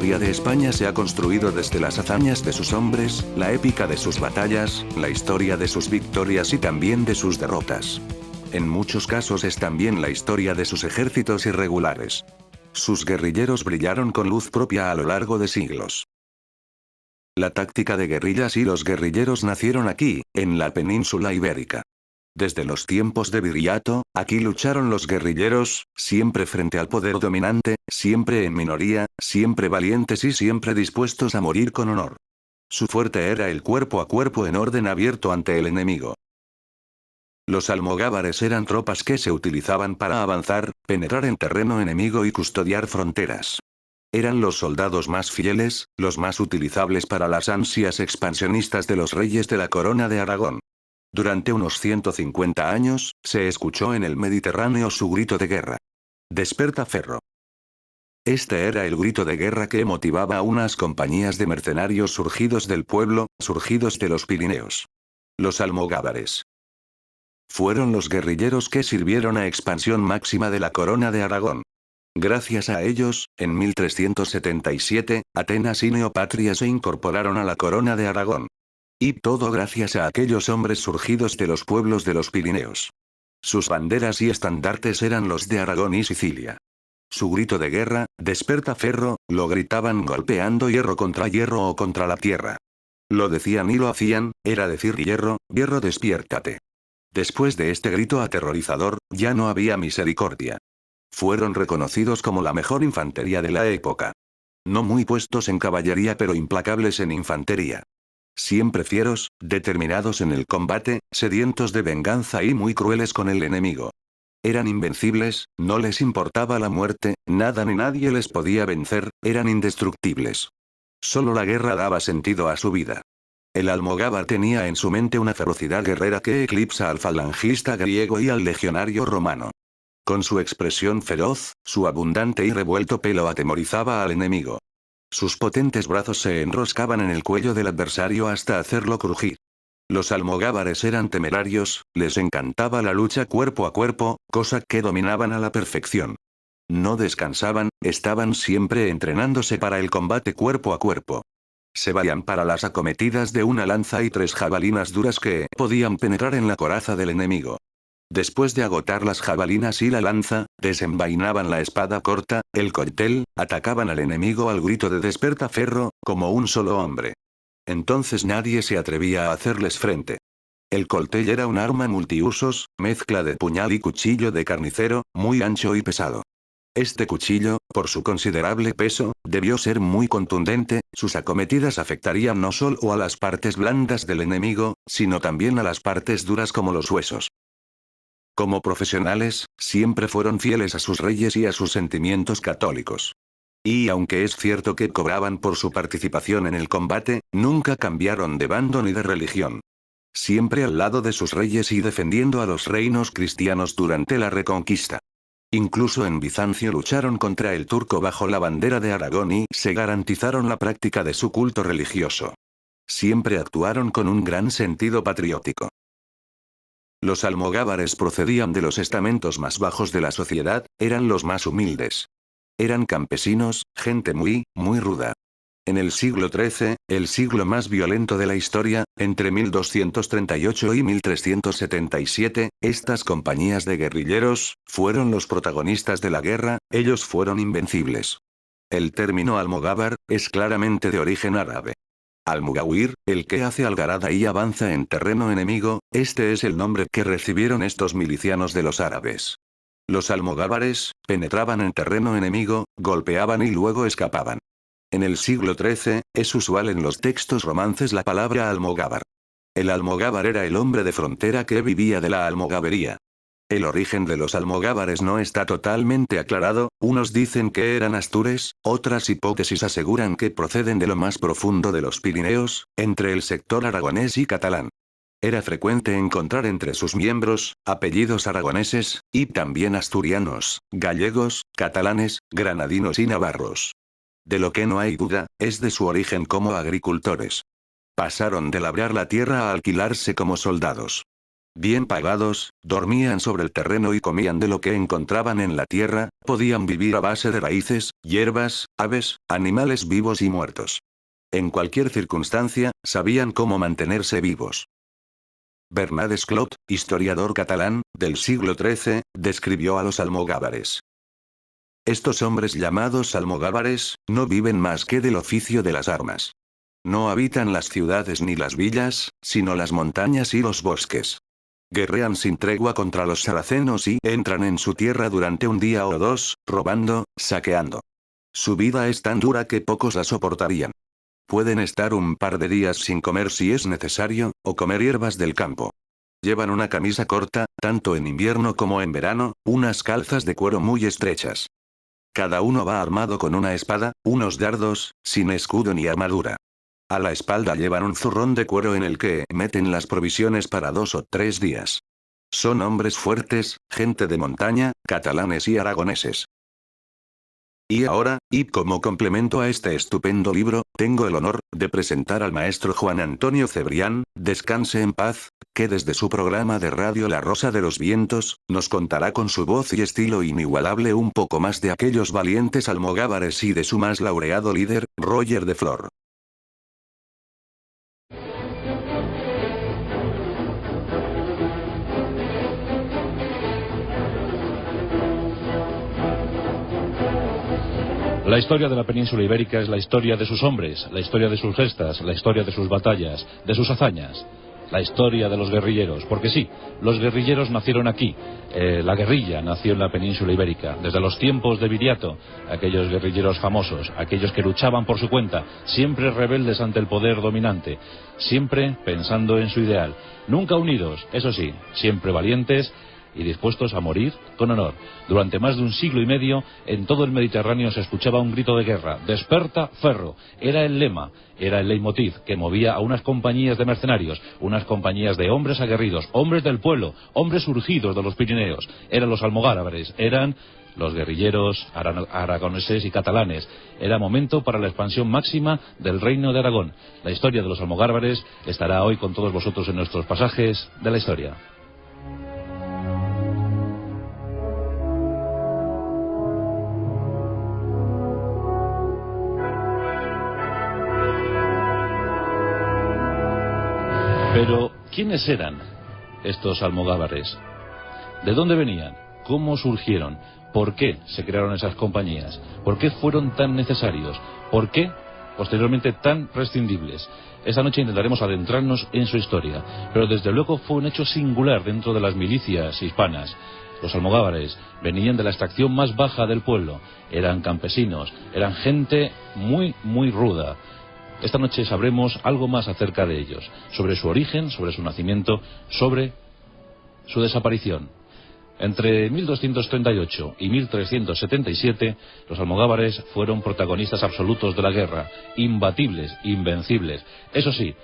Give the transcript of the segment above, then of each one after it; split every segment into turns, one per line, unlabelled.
historia de España se ha construido desde las hazañas de sus hombres, la épica de sus batallas, la historia de sus victorias y también de sus derrotas. En muchos casos es también la historia de sus ejércitos irregulares. Sus guerrilleros brillaron con luz propia a lo largo de siglos. La táctica de guerrillas y los guerrilleros nacieron aquí, en la península ibérica. Desde los tiempos de Viriato, aquí lucharon los guerrilleros, siempre frente al poder dominante, siempre en minoría, siempre valientes y siempre dispuestos a morir con honor. Su fuerte era el cuerpo a cuerpo en orden abierto ante el enemigo. Los almogávares eran tropas que se utilizaban para avanzar, penetrar en terreno enemigo y custodiar fronteras. Eran los soldados más fieles, los más utilizables para las ansias expansionistas de los reyes de la corona de Aragón. Durante unos 150 años, se escuchó en el Mediterráneo su grito de guerra. Despertaferro. Este era el grito de guerra que motivaba a unas compañías de mercenarios surgidos del pueblo, surgidos de los Pirineos. Los almogávares. Fueron los guerrilleros que sirvieron a expansión máxima de la corona de Aragón. Gracias a ellos, en 1377, Atenas y Neopatria se incorporaron a la corona de Aragón. Y todo gracias a aquellos hombres surgidos de los pueblos de los Pirineos. Sus banderas y estandartes eran los de Aragón y Sicilia. Su grito de guerra, despertaferro, lo gritaban golpeando hierro contra hierro o contra la tierra. Lo decían y lo hacían, era decir hierro, hierro despiértate. Después de este grito aterrorizador, ya no había misericordia. Fueron reconocidos como la mejor infantería de la época. No muy puestos en caballería pero implacables en infantería. Siempre fieros, determinados en el combate, sedientos de venganza y muy crueles con el enemigo. Eran invencibles, no les importaba la muerte, nada ni nadie les podía vencer, eran indestructibles. Solo la guerra daba sentido a su vida. El almogávar tenía en su mente una ferocidad guerrera que eclipsa al falangista griego y al legionario romano. Con su expresión feroz, su abundante y revuelto pelo atemorizaba al enemigo. Sus potentes brazos se enroscaban en el cuello del adversario hasta hacerlo crujir. Los almogávares eran temerarios, les encantaba la lucha cuerpo a cuerpo, cosa que dominaban a la perfección. No descansaban, estaban siempre entrenándose para el combate cuerpo a cuerpo. Se valían para las acometidas de una lanza y 3 jabalinas duras que podían penetrar en la coraza del enemigo. Después de agotar las jabalinas y la lanza, desenvainaban la espada corta, el coltel, atacaban al enemigo al grito de despertaferro, como un solo hombre. Entonces nadie se atrevía a hacerles frente. El coltel era un arma multiusos, mezcla de puñal y cuchillo de carnicero, muy ancho y pesado. Este cuchillo, por su considerable peso, debió ser muy contundente, sus acometidas afectarían no solo a las partes blandas del enemigo, sino también a las partes duras como los huesos. Como profesionales, siempre fueron fieles a sus reyes y a sus sentimientos católicos. Y aunque es cierto que cobraban por su participación en el combate, nunca cambiaron de bando ni de religión. Siempre al lado de sus reyes y defendiendo a los reinos cristianos durante la Reconquista. Incluso en Bizancio lucharon contra el turco bajo la bandera de Aragón y se garantizaron la práctica de su culto religioso. Siempre actuaron con un gran sentido patriótico. Los almogávares procedían de los estamentos más bajos de la sociedad, eran los más humildes. Eran campesinos, gente muy ruda. En el siglo XIII, el siglo más violento de la historia, entre 1238 y 1377, estas compañías de guerrilleros fueron los protagonistas de la guerra, ellos fueron invencibles. El término almogávar es claramente de origen árabe. Almugawir, el que hace algarada y avanza en terreno enemigo, este es el nombre que recibieron estos milicianos de los árabes. Los almogávares penetraban en terreno enemigo, golpeaban y luego escapaban. En el siglo XIII, es usual en los textos romances la palabra almogávar. El almogávar era el hombre de frontera que vivía de la almogavería. El origen de los almogávares no está totalmente aclarado, unos dicen que eran astures, otras hipótesis aseguran que proceden de lo más profundo de los Pirineos, entre el sector aragonés y catalán. Era frecuente encontrar entre sus miembros, apellidos aragoneses, y también asturianos, gallegos, catalanes, granadinos y navarros. De lo que no hay duda, es de su origen como agricultores. Pasaron de labrar la tierra a alquilarse como soldados. bien pagados, dormían sobre el terreno y comían de lo que encontraban en la tierra, podían vivir a base de raíces, hierbas, aves, animales vivos y muertos. En cualquier circunstancia, sabían cómo mantenerse vivos. Bernat Esclot, historiador catalán, del siglo XIII, describió a los almogávares. Estos hombres llamados almogávares, no viven más que del oficio de las armas. No habitan las ciudades ni las villas, sino las montañas y los bosques. Guerrean sin tregua contra los saracenos y entran en su tierra durante un día o dos, robando, saqueando. Su vida es tan dura que pocos la soportarían. Pueden estar un par de días sin comer si es necesario, o comer hierbas del campo. Llevan una camisa corta, tanto en invierno como en verano, unas calzas de cuero muy estrechas. Cada uno va armado con una espada, unos dardos, sin escudo ni armadura. A la espalda llevan un zurrón de cuero en el que meten las provisiones para 2 o 3 días. Son hombres fuertes, gente de montaña, catalanes y aragoneses. Y ahora, y como complemento a este estupendo libro, tengo el honor de presentar al maestro Juan Antonio Cebrián, descanse en paz, que desde su programa de radio La Rosa de los Vientos, nos contará con su voz y estilo inigualable un poco más de aquellos valientes almogávares y de su más laureado líder, Roger de Flor.
La historia de la península ibérica es la historia de sus hombres, la historia de sus gestas, la historia de sus batallas, de sus hazañas, la historia de los guerrilleros, porque sí, los guerrilleros nacieron aquí, la guerrilla nació en la península ibérica, desde los tiempos de Viriato, aquellos guerrilleros famosos, aquellos que luchaban por su cuenta, siempre rebeldes ante el poder dominante, siempre pensando en su ideal, nunca unidos, eso sí, siempre valientes, y dispuestos a morir con honor. Durante más de un siglo y medio, en todo el Mediterráneo se escuchaba un grito de guerra. «Desperta, ferro». Era el lema, era el leitmotiv que movía a unas compañías de mercenarios, unas compañías de hombres aguerridos, hombres del pueblo, hombres surgidos de los Pirineos. Eran los almogávares, eran los guerrilleros aragoneses y catalanes. Era momento para la expansión máxima del reino de Aragón. La historia de los almogávares estará hoy con todos vosotros en nuestros pasajes de la historia. Pero, ¿quiénes eran estos almogávares? ¿De dónde venían? ¿Cómo surgieron? ¿Por qué se crearon esas compañías? ¿Por qué fueron tan necesarios? ¿Por qué, posteriormente, tan prescindibles? Esta noche intentaremos adentrarnos en su historia, pero desde luego fue un hecho singular dentro de las milicias hispanas. Los almogávares venían de la extracción más baja del pueblo, eran campesinos, eran gente muy ruda. Esta noche sabremos algo más acerca de ellos, sobre su origen, sobre su nacimiento, sobre su desaparición. Entre 1238 y 1377, los almogávares fueron protagonistas absolutos de la guerra, imbatibles, invencibles. Eso sí,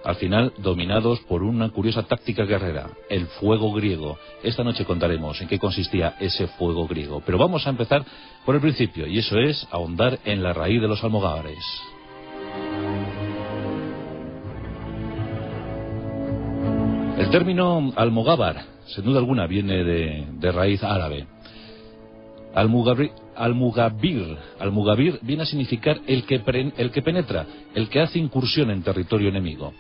al final dominados por una curiosa táctica guerrera, el fuego griego. Esta noche contaremos en qué consistía ese fuego griego. Pero vamos a empezar por el principio, y eso es ahondar en la raíz de los almogávares. El término almogávar, sin duda alguna, viene de raíz árabe. Almugabir viene a significar el que penetra, el que hace incursión en territorio enemigo.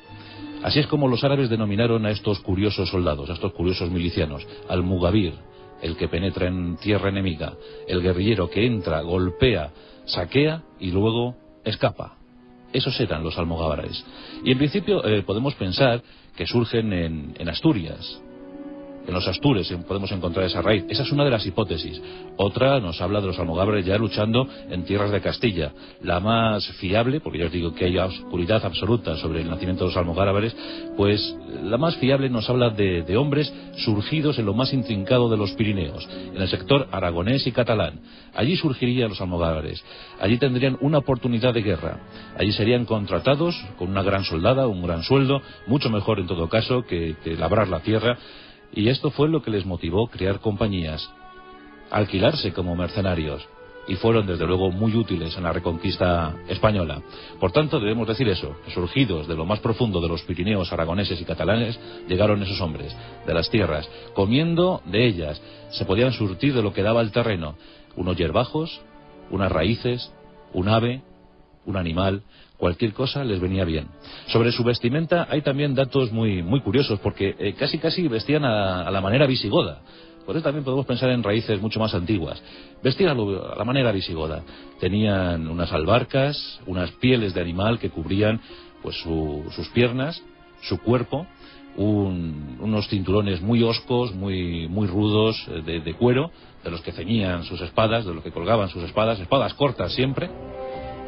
Así es como los árabes denominaron a estos curiosos soldados, a estos curiosos milicianos, almugabir, el que penetra en tierra enemiga, el guerrillero que entra, golpea, saquea y luego escapa. Esos eran los almogávares. Y en principio podemos pensar que surgen en Asturias. En los Astures podemos encontrar esa raíz. Esa es una de las hipótesis. Otra nos habla de los almogávares ya luchando en tierras de Castilla. La más fiable, porque ya os digo que hay oscuridad absoluta sobre el nacimiento de los almogávares, pues la más fiable nos habla de hombres surgidos en lo más intrincado de los Pirineos, en el sector aragonés y catalán. Allí surgirían los almogávares. Allí tendrían una oportunidad de guerra. Allí serían contratados con una gran soldada, un gran sueldo, mucho mejor en todo caso que labrar la tierra. Y esto fue lo que les motivó crear compañías, alquilarse como mercenarios. y fueron desde luego muy útiles en la reconquista española. Por tanto, debemos decir eso, surgidos de lo más profundo de los Pirineos aragoneses y catalanes, llegaron esos hombres de las tierras, comiendo de ellas, se podían surtir de lo que daba el terreno, unos hierbajos, unas raíces, un ave, un animal, cualquier cosa les venía bien. Sobre su vestimenta hay también datos muy curiosos, porque casi vestían a la manera visigoda. Por eso también podemos pensar en raíces mucho más antiguas. Vestían a la manera visigoda. Tenían unas albarcas, unas pieles de animal que cubrían pues sus piernas, su cuerpo, unos cinturones muy hoscos, muy rudos, de cuero, de los que ceñían sus espadas, de los que colgaban sus espadas cortas siempre,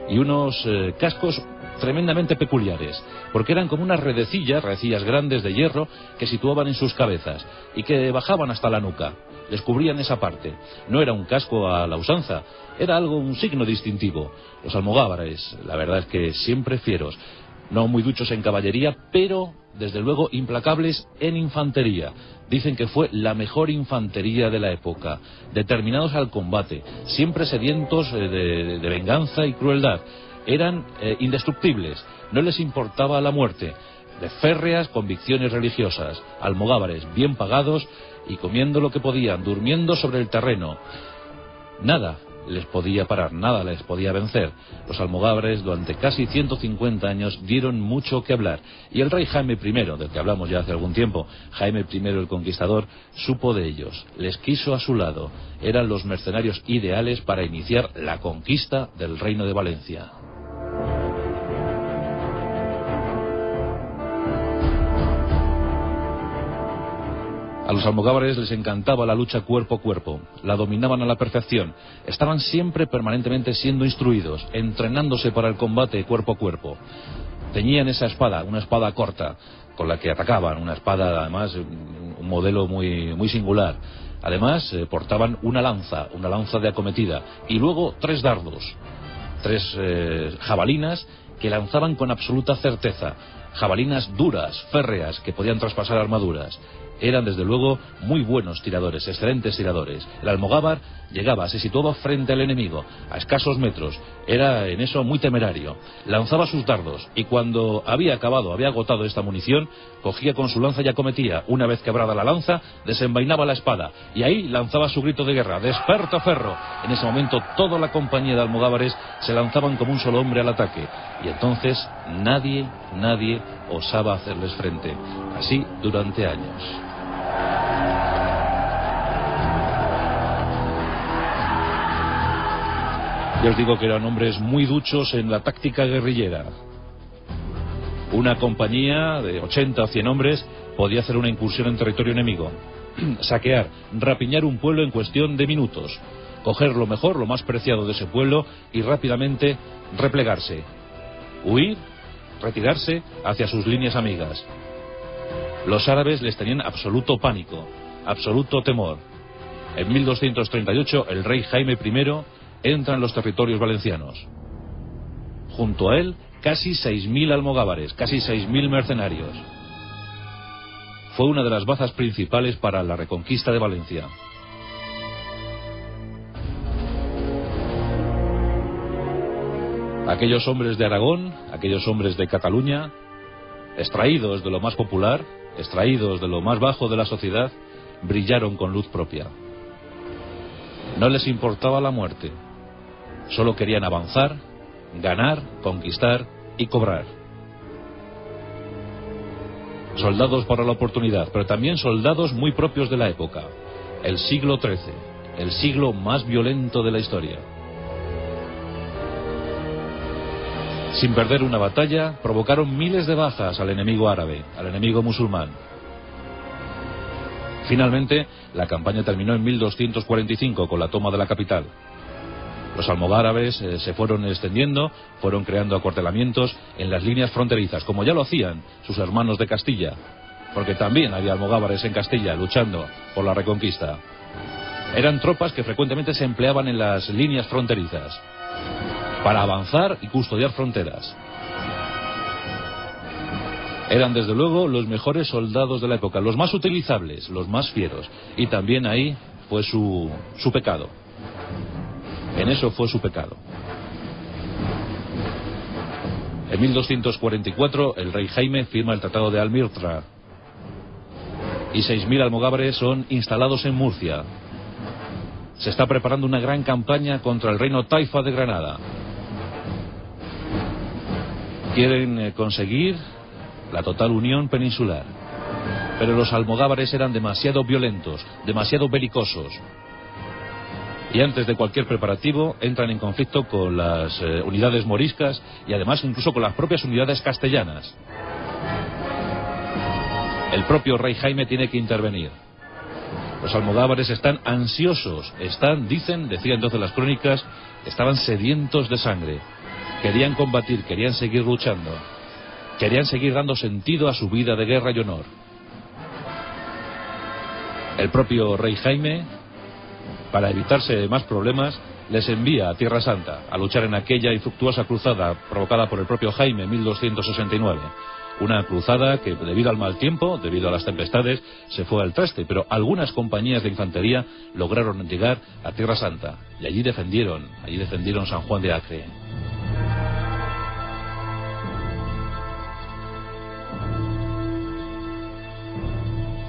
y unos cascos tremendamente peculiares, porque eran como unas redecillas grandes de hierro que situaban en sus cabezas y que bajaban hasta la nuca, les cubrían esa parte. No era un casco a la usanza, era un signo distintivo. Los almogávares, la verdad es que siempre fieros, no muy duchos en caballería, pero desde luego implacables en infantería. Dicen que fue la mejor infantería de la época, determinados al combate, siempre sedientos de venganza y crueldad. Eran indestructibles, no les importaba la muerte, de férreas convicciones religiosas, almogávares bien pagados y comiendo lo que podían, durmiendo sobre el terreno. Nada les podía parar, nada les podía vencer. Los almogávares durante casi 150 años dieron mucho que hablar, y el rey Jaime I, del que hablamos ya hace algún tiempo, Jaime I el Conquistador, supo de ellos, les quiso a su lado, eran los mercenarios ideales para iniciar la conquista del Reino de Valencia. A los almogávares les encantaba la lucha cuerpo a cuerpo, la dominaban a la perfección, estaban siempre permanentemente siendo instruidos, entrenándose para el combate cuerpo a cuerpo. Tenían esa espada, una espada corta, con la que atacaban, una espada además, un modelo muy singular. Además portaban una lanza de acometida, y luego 3 dardos, 3 jabalinas que lanzaban con absoluta certeza, jabalinas duras, férreas, que podían traspasar armaduras. Eran desde luego muy buenos tiradores, excelentes tiradores. El almogávar llegaba, se situaba frente al enemigo, a escasos metros, era en eso muy temerario, lanzaba sus dardos, y cuando había agotado esta munición, cogía con su lanza y acometía. Una vez quebrada la lanza, desenvainaba la espada, y ahí lanzaba su grito de guerra, ¡desperto ferro! En ese momento toda la compañía de almogávares se lanzaban como un solo hombre al ataque, y entonces nadie osaba hacerles frente, así durante años. Ya os digo que eran hombres muy duchos en la táctica guerrillera. Una compañía de 80 o 100 hombres podía hacer una incursión en territorio enemigo, saquear, rapiñar un pueblo en cuestión de minutos, coger lo mejor, lo más preciado de ese pueblo y rápidamente replegarse, huir, retirarse hacia sus líneas amigas. Los árabes les tenían absoluto pánico, absoluto temor. En 1238 el rey Jaime I entra en los territorios valencianos. Junto a él casi 6.000 almogávares, casi 6.000 mercenarios. Fue una de las bazas principales para la reconquista de Valencia. Aquellos hombres de Aragón, aquellos hombres de Cataluña, extraídos de lo más popular, extraídos de lo más bajo de la sociedad, brillaron con luz propia. No les importaba la muerte, solo querían avanzar, ganar, conquistar y cobrar. Soldados para la oportunidad, pero también soldados muy propios de la época. El siglo XIII, el siglo más violento de la historia. Sin perder una batalla, provocaron miles de bajas al enemigo árabe, al enemigo musulmán. Finalmente, la campaña terminó en 1245 con la toma de la capital. Los almogárabes se fueron extendiendo, fueron creando acuartelamientos en las líneas fronterizas, como ya lo hacían sus hermanos de Castilla, porque también había almogávares en Castilla luchando por la reconquista. Eran tropas que frecuentemente se empleaban en las líneas fronterizas para avanzar y custodiar fronteras. Eran desde luego los mejores soldados de la época, los más utilizables, los más fieros, y también ahí fue su pecado. En eso fue su pecado. En 1244 el rey Jaime firma el Tratado de Almirtra y 6.000 almogávares son instalados en Murcia. Se está preparando una gran campaña contra el reino taifa de Granada. Quieren conseguir la total unión peninsular, pero los almogávares eran demasiado violentos, demasiado belicosos, y antes de cualquier preparativo entran en conflicto con las unidades moriscas y además incluso con las propias unidades castellanas. El propio rey Jaime tiene que intervenir. Los almogávares están ansiosos, decían entonces las crónicas, estaban sedientos de sangre. Querían combatir, querían seguir luchando, querían seguir dando sentido a su vida de guerra y honor. El propio rey Jaime, para evitarse más problemas, les envía a Tierra Santa a luchar en aquella infructuosa cruzada provocada por el propio Jaime en 1269. Una cruzada que, debido al mal tiempo, debido a las tempestades, se fue al traste, pero algunas compañías de infantería lograron llegar a Tierra Santa y allí defendieron San Juan de Acre.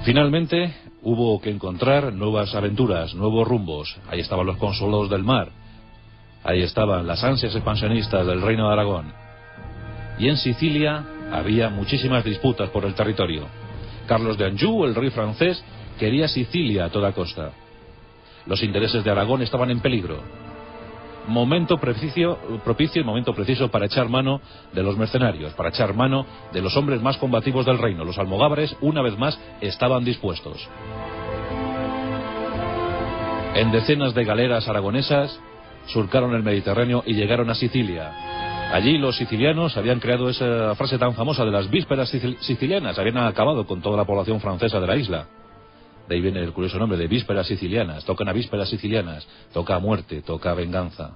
Finalmente hubo que encontrar nuevas aventuras, nuevos rumbos. Ahí estaban los consulados del mar, ahí estaban las ansias expansionistas del reino de Aragón. Y en Sicilia había muchísimas disputas por el territorio. Carlos de Anjou, el rey francés, quería Sicilia a toda costa. Los intereses de Aragón estaban en peligro. Propicio y momento preciso para echar mano de los mercenarios, para echar mano de los hombres más combativos del reino. Los almogávares, una vez más, estaban dispuestos. En decenas de galeras aragonesas surcaron el Mediterráneo y llegaron a Sicilia. Allí los sicilianos habían creado esa frase tan famosa de las vísperas sicilianas, habían acabado con toda la población francesa de la isla. De ahí viene el curioso nombre de vísperas sicilianas. Tocan a vísperas sicilianas, toca a muerte, toca a venganza.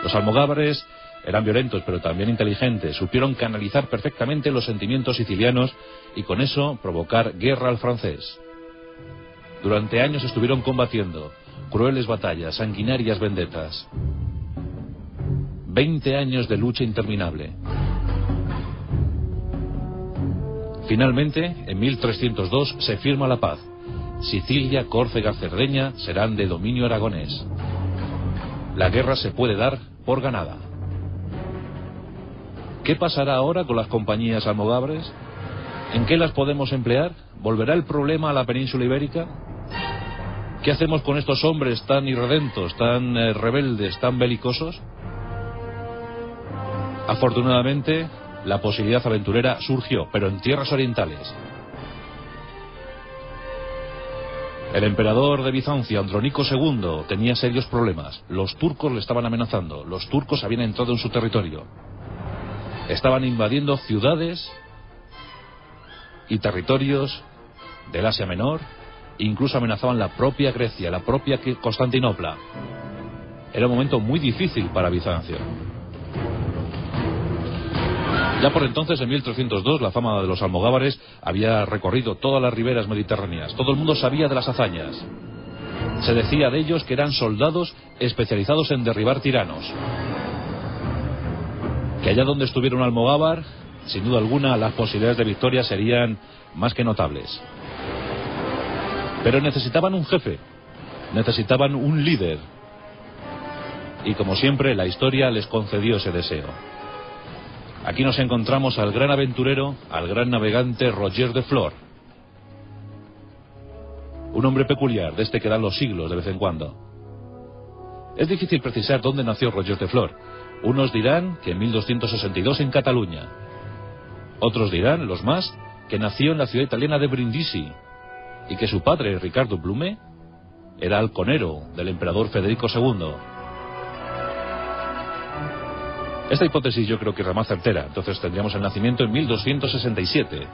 Los almogávares eran violentos pero también inteligentes, supieron canalizar perfectamente los sentimientos sicilianos y con eso provocar guerra al francés. Durante años estuvieron combatiendo crueles batallas, sanguinarias vendetas. 20 años de lucha interminable. Finalmente, en 1302 se firma la paz. Sicilia, Córcega, Cerdeña serán de dominio aragonés. La guerra se puede dar por ganada. ¿Qué pasará ahora con las compañías almogávares? ¿En qué las podemos emplear? ¿Volverá el problema a la península ibérica? ¿Qué hacemos con estos hombres tan irredentos, tan rebeldes, tan belicosos? Afortunadamente, la posibilidad aventurera surgió, pero en tierras orientales. El emperador de Bizancio, Andrónico II, tenía serios problemas. Los turcos le estaban amenazando. Los turcos habían entrado en su territorio. Estaban invadiendo ciudades y territorios del Asia Menor. Incluso amenazaban la propia Grecia, la propia Constantinopla. Era un momento muy difícil para Bizancio. Ya por entonces, en 1302, la fama de los almogávares había recorrido todas las riberas mediterráneas. Todo el mundo sabía de las hazañas. Se decía de ellos que eran soldados especializados en derribar tiranos. Que allá donde estuviera un almogávar, sin duda alguna, las posibilidades de victoria serían más que notables. Pero necesitaban un jefe, necesitaban un líder. Y como siempre, la historia les concedió ese deseo. Aquí nos encontramos al gran aventurero, al gran navegante Roger de Flor. Un hombre peculiar, de este que dan los siglos de vez en cuando. Es difícil precisar dónde nació Roger de Flor. Unos dirán que en 1262 en Cataluña. Otros dirán, los más, que nació en la ciudad italiana de Brindisi y que su padre, Ricardo Blume, era halconero del emperador Federico II. Esta hipótesis yo creo que es la más certera. Entonces tendríamos el nacimiento en 1267.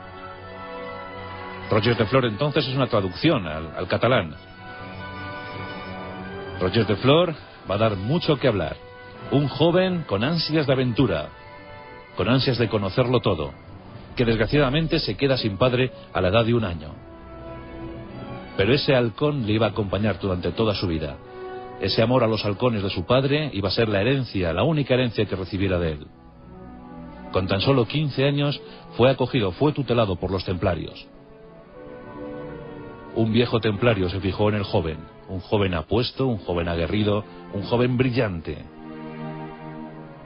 Roger de Flor entonces es una traducción al catalán. Roger de Flor va a dar mucho que hablar. Un joven con ansias de aventura, con ansias de conocerlo todo, que desgraciadamente se queda sin padre a la edad de 1 año. Pero ese halcón le iba a acompañar durante toda su vida. Ese amor a los halcones de su padre iba a ser la herencia, la única herencia que recibiera de él. Con tan solo 15 años fue acogido, fue tutelado por los templarios. Un viejo templario se fijó en el joven, un joven apuesto, un joven aguerrido, un joven brillante.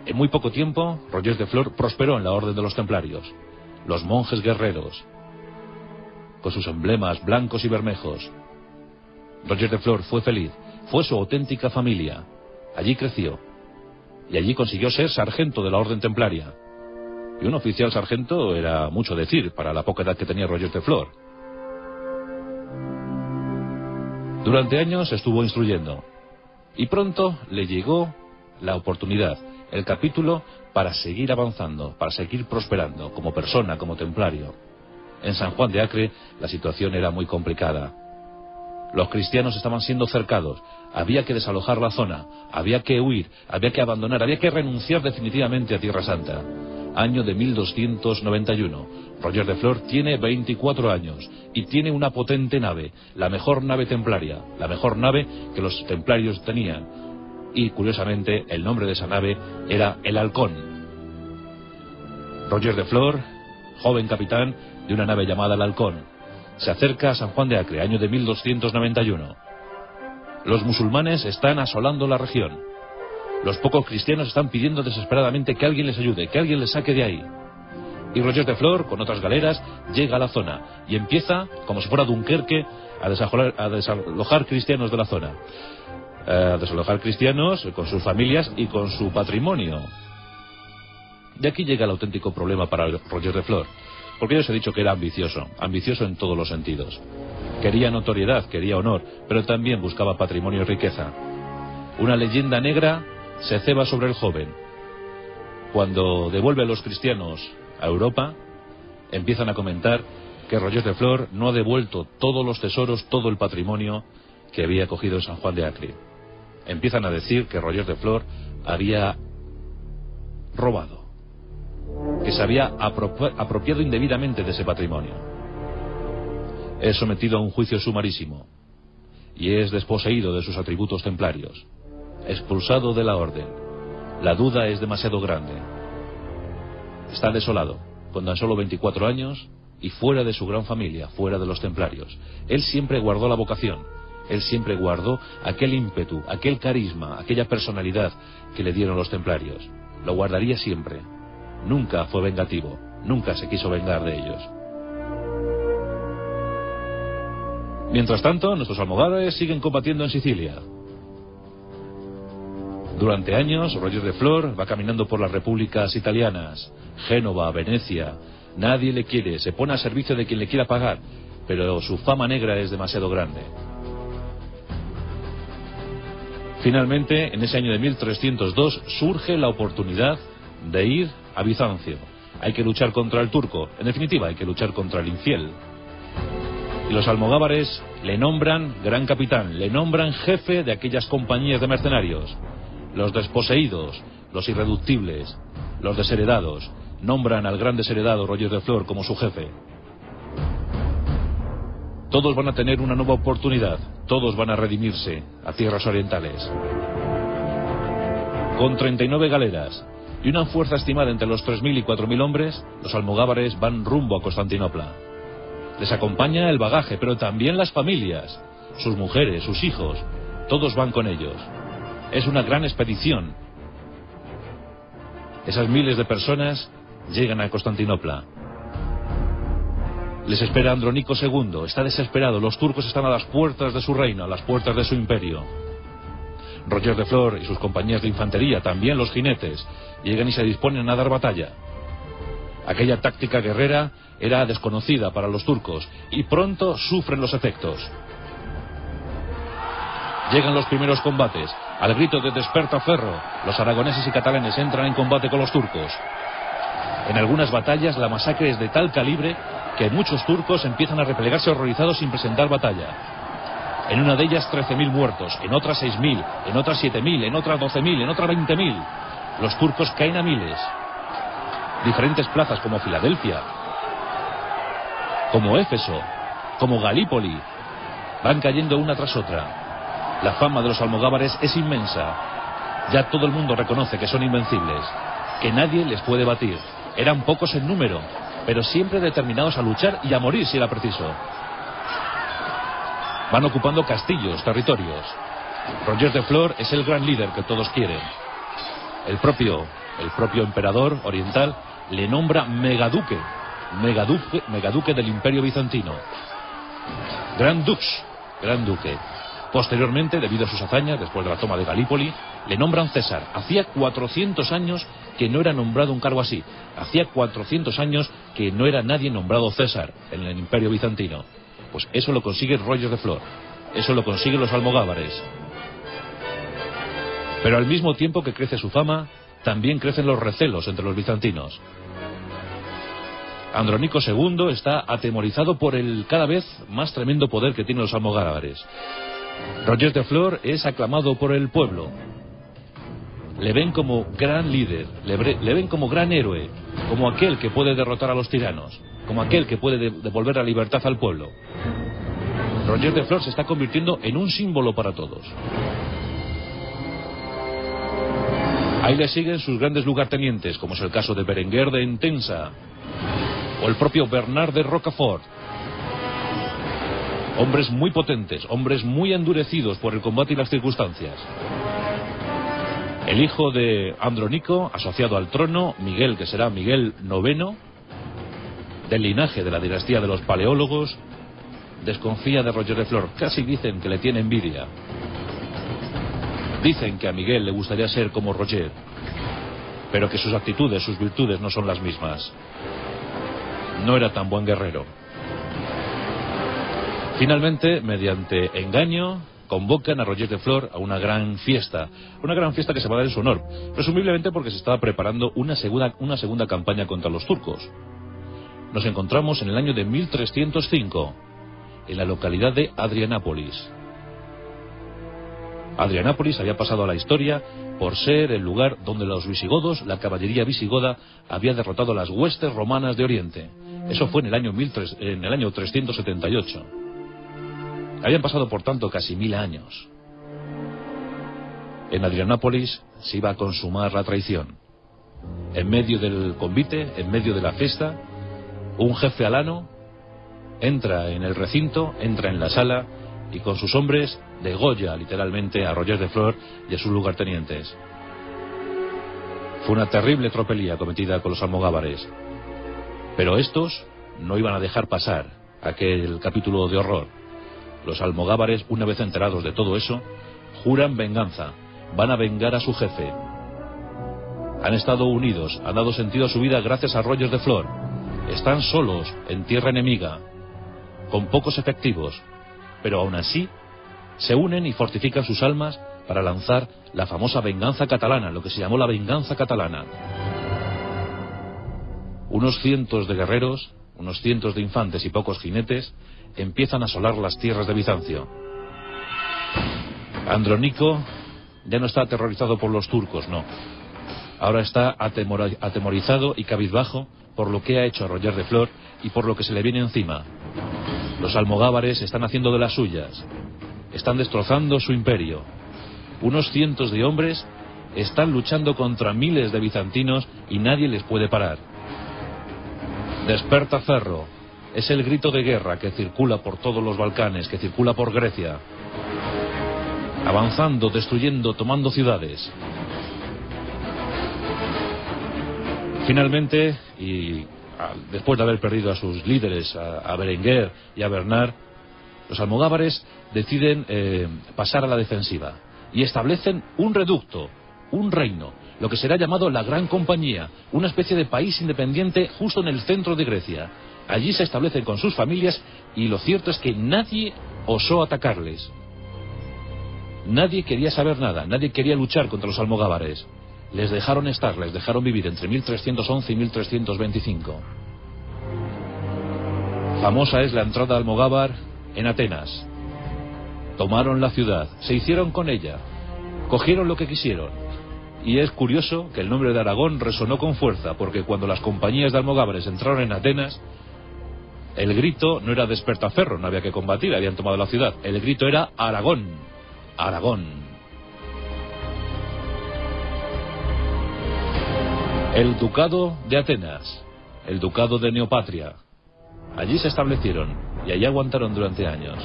En muy poco tiempo, Rogers de Flor prosperó en la orden de los templarios. Los monjes guerreros, con sus emblemas blancos y bermejos. Rogers de Flor fue feliz, fue su auténtica familia. Allí creció, y allí consiguió ser sargento de la orden templaria. Y un oficial sargento era mucho decir para la poca edad que tenía Rogers de Flor. Durante años estuvo instruyendo, y pronto le llegó la oportunidad, el capítulo para seguir avanzando, para seguir prosperando como persona, como templario. En San Juan de Acre la situación era muy complicada. Los cristianos estaban siendo cercados, había que desalojar la zona, había que huir, había que abandonar, había que renunciar definitivamente a Tierra Santa. Año de 1291. Rogers de Flor tiene 24 años y tiene una potente nave, la mejor nave templaria, la mejor nave que los templarios tenían. Y curiosamente el nombre de esa nave era el Halcón. Rogers de Flor, joven capitán de una nave llamada el Halcón, se acerca a San Juan de Acre, año de 1291. Los musulmanes están asolando la región. Los pocos cristianos están pidiendo desesperadamente que alguien les ayude, que alguien les saque de ahí. Y Rogers de Flor, con otras galeras, llega a la zona y empieza, como si fuera Dunkerque, a desalojar cristianos de la zona. A desalojar cristianos con sus familias y con su patrimonio. De aquí llega el auténtico problema para Rogers de Flor, porque yo os he dicho que era ambicioso, ambicioso en todos los sentidos. Quería notoriedad, quería honor, pero también buscaba patrimonio y riqueza. Una leyenda negra se ceba sobre el joven. Cuando devuelve a los cristianos a Europa, empiezan a comentar que Rogers de Flor no ha devuelto todos los tesoros, todo el patrimonio que había cogido en San Juan de Acre. Empiezan a decir que Rogers de Flor había robado, que se había apropiado indebidamente de ese patrimonio. Es sometido a un juicio sumarísimo y es desposeído de sus atributos templarios, expulsado de la orden. La duda es demasiado grande. Está desolado, con tan solo 24 años y fuera de su gran familia, fuera de los templarios. Él siempre guardó la vocación, él siempre guardó aquel ímpetu, aquel carisma, aquella personalidad que le dieron los templarios. Lo guardaría siempre. Nunca fue vengativo, nunca se quiso vengar de ellos. Mientras tanto, nuestros almogávares siguen combatiendo en Sicilia. Durante años, Rogers de Flor va caminando por las repúblicas italianas, Génova, Venecia. Nadie le quiere, se pone a servicio de quien le quiera pagar, pero su fama negra es demasiado grande. Finalmente, en ese año de 1302, surge la oportunidad de ir a Bizancio. Hay que luchar contra el turco, en definitiva, hay que luchar contra el infiel. Y los almogávares le nombran gran capitán, le nombran jefe de aquellas compañías de mercenarios. Los desposeídos, los irreductibles, los desheredados, nombran al gran desheredado Rogers de Flor como su jefe. Todos van a tener una nueva oportunidad, todos van a redimirse a tierras orientales. Con 39 galeras y una fuerza estimada entre los 3.000 y 4.000 hombres, los almogávares van rumbo a Constantinopla. Les acompaña el bagaje, pero también las familias, sus mujeres, sus hijos, todos van con ellos. Es una gran expedición. Esas miles de personas llegan a Constantinopla. Les espera Andrónico II, está desesperado, los turcos están a las puertas de su reino, a las puertas de su imperio. Rogers de Flor y sus compañías de infantería, también los jinetes, llegan y se disponen a dar batalla. Aquella táctica guerrera era desconocida para los turcos y pronto sufren los efectos. Llegan los primeros combates. Al grito de "Desperta Ferro", los aragoneses y catalanes entran en combate con los turcos. En algunas batallas la masacre es de tal calibre que muchos turcos empiezan a replegarse horrorizados sin presentar batalla. En una de ellas 13.000 muertos, en otras 6.000, en otras 7.000, en otras 12.000, en otras 20.000. Los turcos caen a miles. Diferentes plazas como Filadelfia, como Éfeso, como Galípoli, van cayendo una tras otra. La fama de los almogávares es inmensa. Ya todo el mundo reconoce que son invencibles, que nadie les puede batir. Eran pocos en número, pero siempre determinados a luchar y a morir si era preciso. Van ocupando castillos, territorios. Roger de Flor es el gran líder que todos quieren. El propio emperador oriental le nombra megaduque del Imperio Bizantino. Gran duque. Posteriormente, debido a sus hazañas, después de la toma de Galípoli, le nombran César. Hacía 400 años que no era nombrado un cargo así. Hacía 400 años que no era nadie nombrado César en el Imperio Bizantino. Pues eso lo consigue Roger de Flor. Eso lo consiguen los almogávares. Pero al mismo tiempo que crece su fama, también crecen los recelos entre los bizantinos. Andrónico II está atemorizado por el cada vez más tremendo poder que tienen los almogávares. Roger de Flor es aclamado por el pueblo. Le ven como gran líder, le ven como gran héroe, como aquel que puede derrotar a los tiranos, como aquel que puede devolver la libertad al pueblo. Roger de Flor se está convirtiendo en un símbolo para todos. Ahí le siguen sus grandes lugartenientes, como es el caso de Berenguer de Entença, o el propio Bernard de Rocafort. Hombres muy potentes, hombres muy endurecidos por el combate y las circunstancias. El hijo de Andrónico, asociado al trono, Miguel, que será Miguel IX, del linaje de la dinastía de los paleólogos, desconfía de Roger de Flor. Casi dicen que le tiene envidia. Dicen que a Miguel le gustaría ser como Roger, pero que sus actitudes, sus virtudes no son las mismas. No era tan buen guerrero. Finalmente, mediante engaño, convocan a Roger de Flor a una gran fiesta que se va a dar en su honor, presumiblemente porque se estaba preparando una segunda campaña contra los turcos. Nos encontramos en el año de 1305, en la localidad de Adrianápolis. Adrianápolis había pasado a la historia por ser el lugar donde los visigodos, la caballería visigoda, había derrotado a las huestes romanas de Oriente. Eso fue en el año 378. Habían pasado, por tanto, casi 1000 años. En Adrianápolis se iba a consumar la traición. En medio del convite, en medio de la fiesta, un jefe alano entra en el recinto, entra en la sala y con sus hombres degolla literalmente a Roger de Flor y a sus lugartenientes. Fue una terrible tropelía cometida con los almogávares, pero estos no iban a dejar pasar aquel capítulo de horror. Los almogávares, una vez enterados de todo eso, juran venganza, van a vengar a su jefe. Han estado unidos, han dado sentido a su vida gracias a Roger de Flor. Están solos en tierra enemiga, con pocos efectivos, pero aún así se unen y fortifican sus almas para lanzar la famosa venganza catalana, lo que se llamó la venganza catalana. Unos cientos de guerreros, unos cientos de infantes y pocos jinetes empiezan a asolar las tierras de Bizancio. Andrónico ya no está aterrorizado por los turcos, no. Ahora está atemorizado y cabizbajo por lo que ha hecho a Roger de Flor y por lo que se le viene encima. Los almogávares están haciendo de las suyas, están destrozando su imperio. Unos cientos de hombres están luchando contra miles de bizantinos y nadie les puede parar. Desperta ferro, es el grito de guerra que circula por todos los Balcanes, que circula por Grecia, avanzando, destruyendo, tomando ciudades. Finalmente, y después de haber perdido a sus líderes, a Berenguer y a Bernard, los almogávares deciden pasar a la defensiva y establecen un reducto, un reino, lo que será llamado la Gran Compañía, una especie de país independiente justo en el centro de Grecia. Allí se establecen con sus familias y lo cierto es que nadie osó atacarles. Nadie quería saber nada, nadie quería luchar contra los almogávares. Les dejaron estar, les dejaron vivir entre 1311 y 1325. Famosa es la entrada almogávar en Atenas. Tomaron la ciudad, se hicieron con ella, cogieron lo que quisieron. Y es curioso que el nombre de Aragón resonó con fuerza, porque cuando las compañías de almogávares entraron en Atenas, el grito no era despertaferro, no había que combatir, habían tomado la ciudad. El grito era Aragón, Aragón. El Ducado de Atenas, el Ducado de Neopatria. Allí se establecieron y allí aguantaron durante años.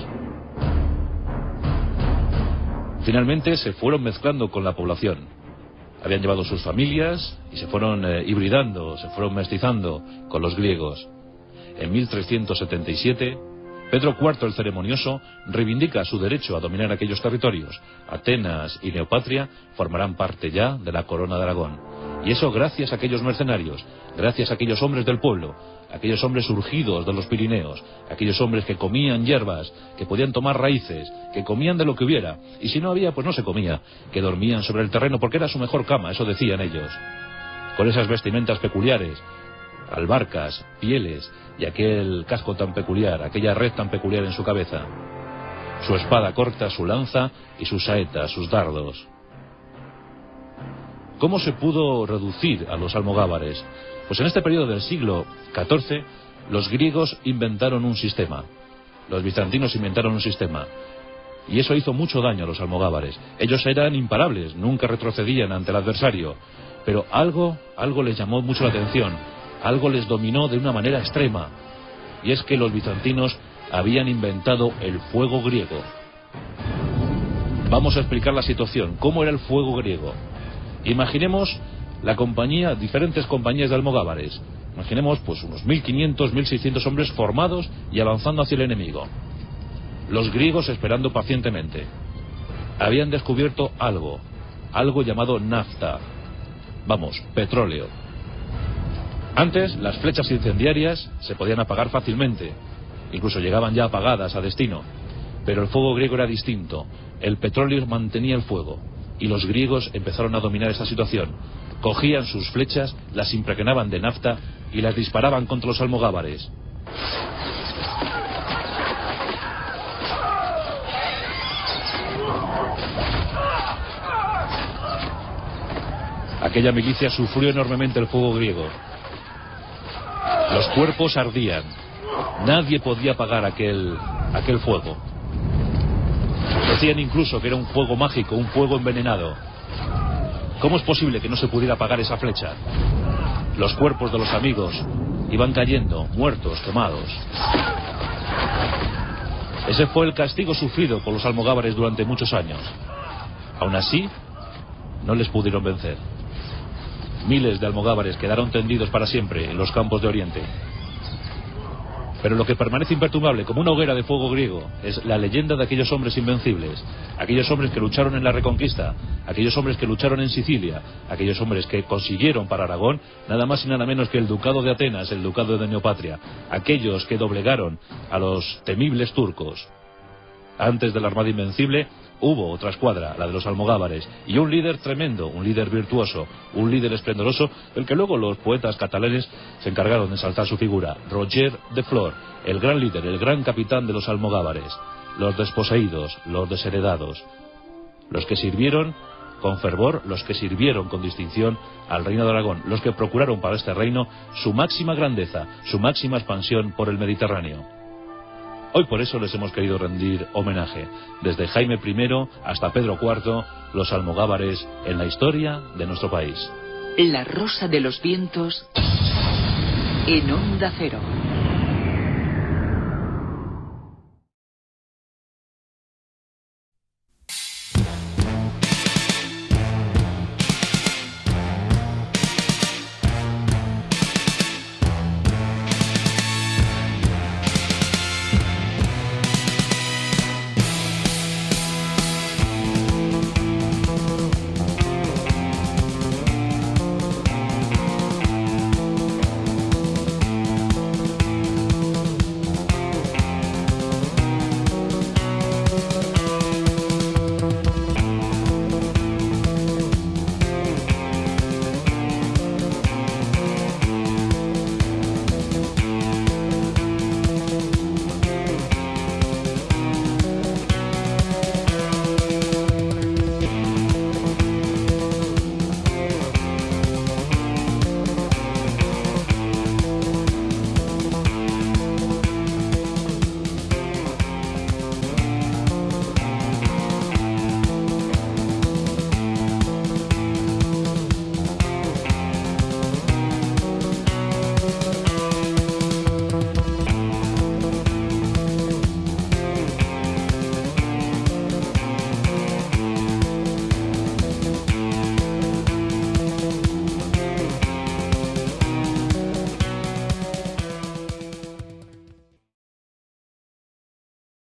Finalmente se fueron mezclando con la población. Habían llevado sus familias y se fueron hibridando, se fueron mestizando con los griegos. En 1377, Pedro IV el Ceremonioso reivindica su derecho a dominar aquellos territorios. Atenas y Neopatria formarán parte ya de la corona de Aragón. Y eso gracias a aquellos mercenarios, gracias a aquellos hombres del pueblo, aquellos hombres surgidos de los Pirineos, aquellos hombres que comían hierbas, que podían tomar raíces, que comían de lo que hubiera, y si no había, pues no se comía, que dormían sobre el terreno porque era su mejor cama, eso decían ellos. Con esas vestimentas peculiares, albarcas, pieles y aquel casco tan peculiar, aquella red tan peculiar en su cabeza, su espada corta, su lanza y sus saetas, sus dardos. ¿Cómo se pudo reducir a los almogávares? Pues en este periodo del siglo XIV, los griegos inventaron un sistema. Los bizantinos inventaron un sistema. Y eso hizo mucho daño a los almogávares. Ellos eran imparables, nunca retrocedían ante el adversario. Pero algo les llamó mucho la atención. Algo les dominó de una manera extrema. Y es que los bizantinos habían inventado el fuego griego. Vamos a explicar la situación. ¿Cómo era el fuego griego? Imaginemos la compañía, diferentes compañías de almogávares. Imaginemos pues unos 1500, 1600 hombres formados y avanzando hacia el enemigo. Los griegos esperando pacientemente. Habían descubierto algo llamado nafta. Vamos, petróleo. Antes las flechas incendiarias se podían apagar fácilmente. Incluso llegaban ya apagadas a destino. Pero el fuego griego era distinto. El petróleo mantenía el fuego. Y los griegos empezaron a dominar esa situación. Cogían sus flechas, las impregnaban de nafta y las disparaban contra los almogávares. Aquella milicia sufrió enormemente el fuego griego. Los cuerpos ardían. Nadie podía apagar aquel fuego. Decían incluso que era un fuego mágico, un fuego envenenado. ¿Cómo es posible que no se pudiera apagar esa flecha? Los cuerpos de los amigos iban cayendo, muertos, quemados. Ese fue el castigo sufrido por los almogávares durante muchos años. Aún así, no les pudieron vencer. Miles de almogávares quedaron tendidos para siempre en los campos de Oriente. Pero lo que permanece imperturbable como una hoguera de fuego griego es la leyenda de aquellos hombres invencibles, aquellos hombres que lucharon en la Reconquista, aquellos hombres que lucharon en Sicilia, aquellos hombres que consiguieron para Aragón nada más y nada menos que el Ducado de Atenas, el Ducado de Neopatria, aquellos que doblegaron a los temibles turcos. Antes de la Armada Invencible hubo otra escuadra, la de los almogávares, y un líder tremendo, un líder virtuoso, un líder esplendoroso, del que luego los poetas catalanes se encargaron de ensalzar su figura, Roger de Flor, el gran líder, el gran capitán de los almogávares, los desposeídos, los desheredados, los que sirvieron con fervor, los que sirvieron con distinción al reino de Aragón, los que procuraron para este reino su máxima grandeza, su máxima expansión por el Mediterráneo. Hoy por eso les hemos querido rendir homenaje, desde Jaime I hasta Pedro IV, los almogávares en la historia de nuestro país.
La rosa de los vientos en Onda Cero.